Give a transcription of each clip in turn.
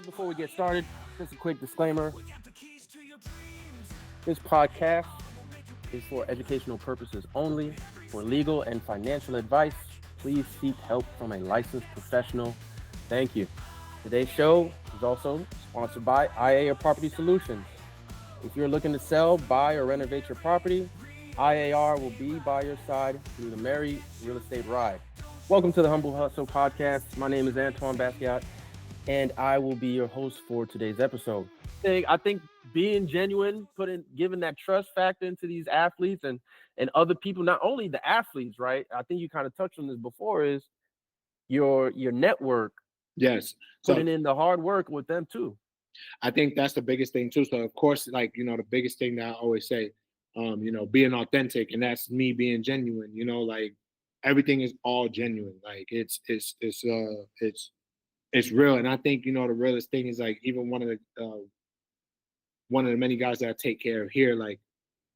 Before we get started, just a quick disclaimer. This podcast is for educational purposes only. For legal and financial advice, please seek help from a licensed professional. Thank you. Today's show is also sponsored by IAR Property Solutions. If you're looking to sell, buy, or renovate your property, IAR will be by your side through the merry real estate ride. Welcome to the Humble Hustle Podcast. My name is Antoine Basquiat, and I will be your host for today's episode. I think being genuine, giving that trust factor into these athletes and other people, not only the athletes, right? I think you kind of touched on this before, is your network. Yes. Putting in the hard work with them too. I think that's the biggest thing too. So of course, like, the biggest thing that I always say, being authentic, and that's me being genuine, like everything is all genuine. Like it's real. And I think, the realest thing is, like, even one of the many guys that I take care of here, like,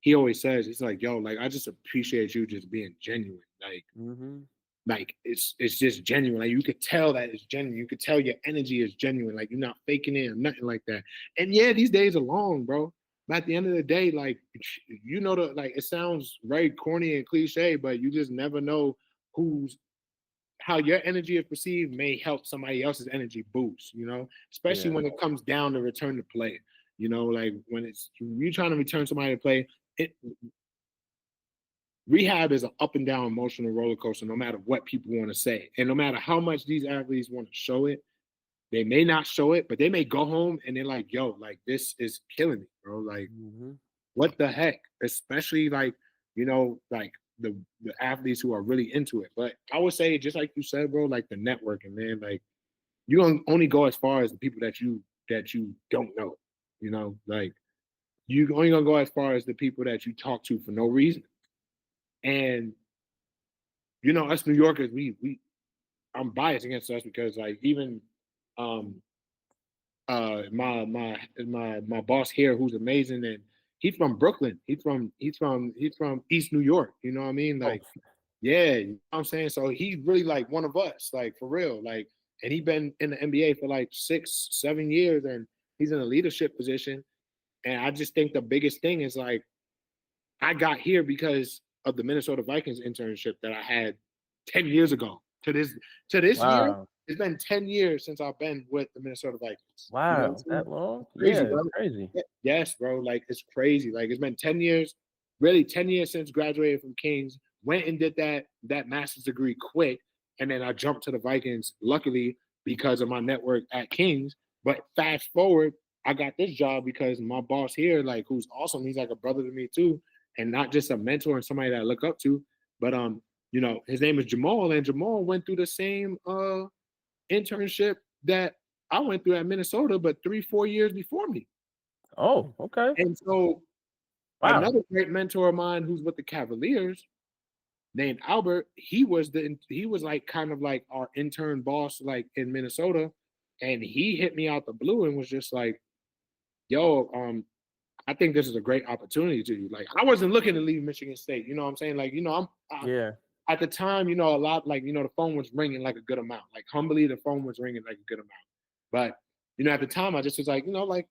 he always says, it's like, yo, like, I just appreciate you just being genuine. Like, like it's just genuine. Like, you could tell that it's genuine. You could tell your energy is genuine. Like, you're not faking it or nothing like that. And yeah, these days are long, bro. But at the end of the day, like, it sounds very corny and cliche, but you just never know how your energy is perceived may help somebody else's energy boost, especially when it comes down to return to play. Like when you're trying to return somebody to play, rehab is an up and down emotional roller coaster, no matter what people want to say. And no matter how much these athletes want to show it, they may not show it, but they may go home and they're like, yo, like, this is killing me, bro. Like, what the heck? Especially like, like the athletes who are really into it. But I would say, just like you said, bro, like the networking, man, like you don't only go as far as the people that you don't know, like you only gonna go as far as the people that you talk to for no reason. And us New Yorkers, I'm biased against us because, like, even my boss here, who's amazing, and he's from Brooklyn. He's from East New York. You know what I mean? Like, yeah, you know what I'm saying? So he's really like one of us, like, for real. Like, and he's been in the NBA for like 6-7 years, and he's in a leadership position. And I just think the biggest thing is, like, I got here because of the Minnesota Vikings internship that I had 10 years ago. To this year, it's been 10 years since I've been with the Minnesota Vikings. Wow, that long? Crazy, yeah, bro. Crazy. Yes, bro. Like, it's crazy. Like, it's been 10 years, really 10 years since graduated from Kings. Went and did that master's degree quick, and then I jumped to the Vikings, luckily, because of my network at Kings. But fast forward, I got this job because my boss here, like, who's awesome, he's like a brother to me too, and not just a mentor and somebody that I look up to, but his name is Jamal, and Jamal went through the same internship that I went through at Minnesota, but 3-4 years before me. Oh, okay. And so another great mentor of mine who's with the Cavaliers, named Albert, he was like kind of like our intern boss, like, in Minnesota, and he hit me out the blue and was just like, yo, I think this is a great opportunity to you. Like, I wasn't looking to leave Michigan State, you know what I'm saying? Like, at the time, a lot, like, the phone was ringing like a good amount. Like, humbly, the phone was ringing like a good amount. But, at the time, I just was like, like,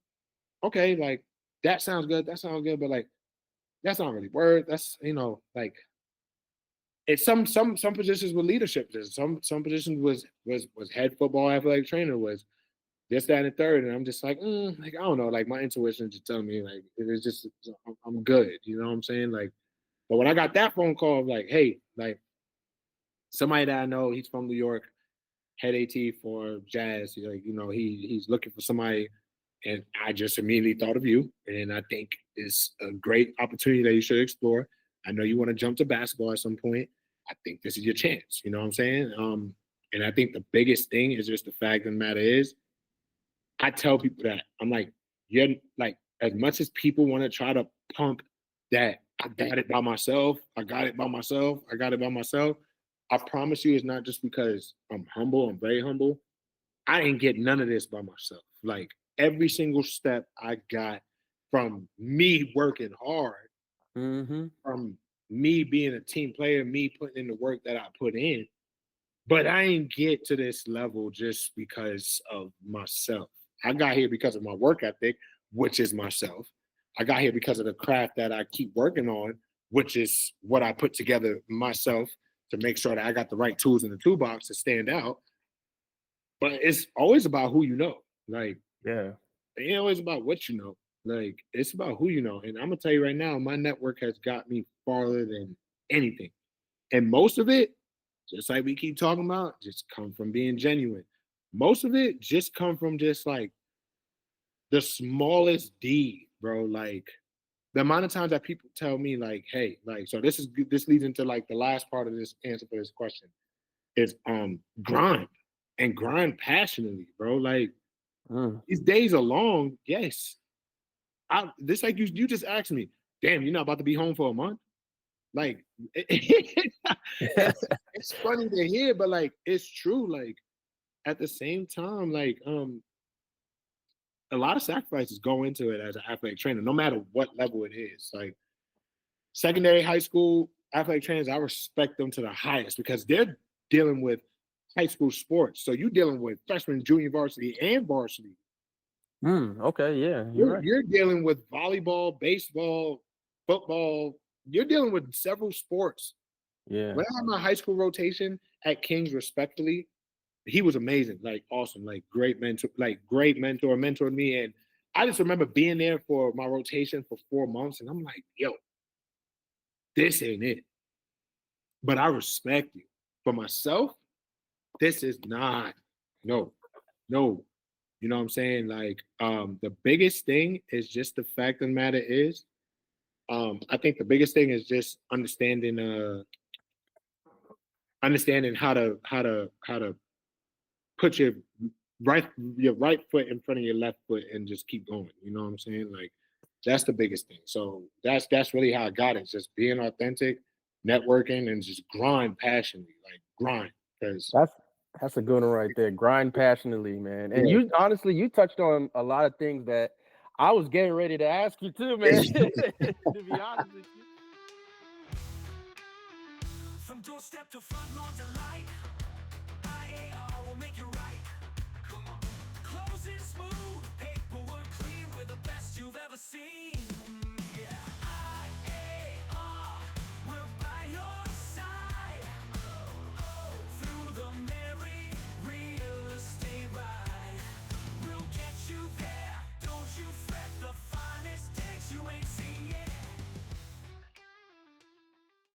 okay, like, that sounds good, but, like, that's not really word. That's, like, it's some positions with leadership. Some positions was head football athletic trainer, was this, that, and the third. And I'm just like, like, I don't know. Like, my intuition just telling me, like, it's just, I'm good. You know what I'm saying? Like, but when I got that phone call of, like, hey, like, somebody that I know, he's from New York, head AT for Jazz. Like, he's looking for somebody, and I just immediately thought of you. And I think it's a great opportunity that you should explore. I know you want to jump to basketball at some point. I think this is your chance. You know what I'm saying? And I think the biggest thing is just the fact of the matter is, I tell people that I'm like, you're like, as much as people want to try to pump that I got it by myself, I promise you, it's not just because I'm humble. I'm very humble. I didn't get none of this by myself. Like, every single step I got from me working hard, from me being a team player, me putting in the work that I put in. But I didn't get to this level just because of myself. I got here because of my work ethic, which is myself. I got here because of the craft that I keep working on, which is what I put together myself to make sure that I got the right tools in the toolbox to stand out. But it's always about who you know. Like, Yeah. it ain't always about what you know. Like, it's about who you know. And I'm gonna tell you right now, my network has got me farther than anything. And most of it, just like we keep talking about, just come from being genuine. Most of it just come from just like the smallest deed, bro. Like the amount of times that people tell me, like, hey, like, so this leads into like the last part of this answer for this question is grind and grind passionately, bro. Like these days are long, yes. This like you just asked me, damn, you're not about to be home for a month? Like it's funny to hear, but like it's true. Like at the same time, like a lot of sacrifices go into it as an athletic trainer, no matter what level it is. Like secondary, high school athletic trainers, I respect them to the highest because they're dealing with high school sports. So you're dealing with freshman, junior varsity, and varsity. Okay, yeah, you're right. You're dealing with volleyball, baseball, football. You're dealing with several sports. Yeah. When I had my high school rotation at Kings, respectfully, he was amazing, like awesome, like great mentor, mentored me. And I just remember being there for my rotation for 4 months, and I'm like, yo, this ain't it. But I respect you. For myself, this is not, no, no. You know what I'm saying? Like, the biggest thing is just the fact of the matter is, I think the biggest thing is just understanding how to put your right foot in front of your left foot and just keep going. You know what I'm saying? Like that's the biggest thing. So that's really how I got it. It's just being authentic, networking, and just grind passionately. Like grind. Because That's that's a good one right there. Grind passionately, man. And yeah. you honestly, you touched on a lot of things that I was getting ready to ask you too, man. To be honest with you. From doorstep to front lawn to light, IAR will make you right. Come on. Closing smooth, paperwork clean, we're the best you've ever seen.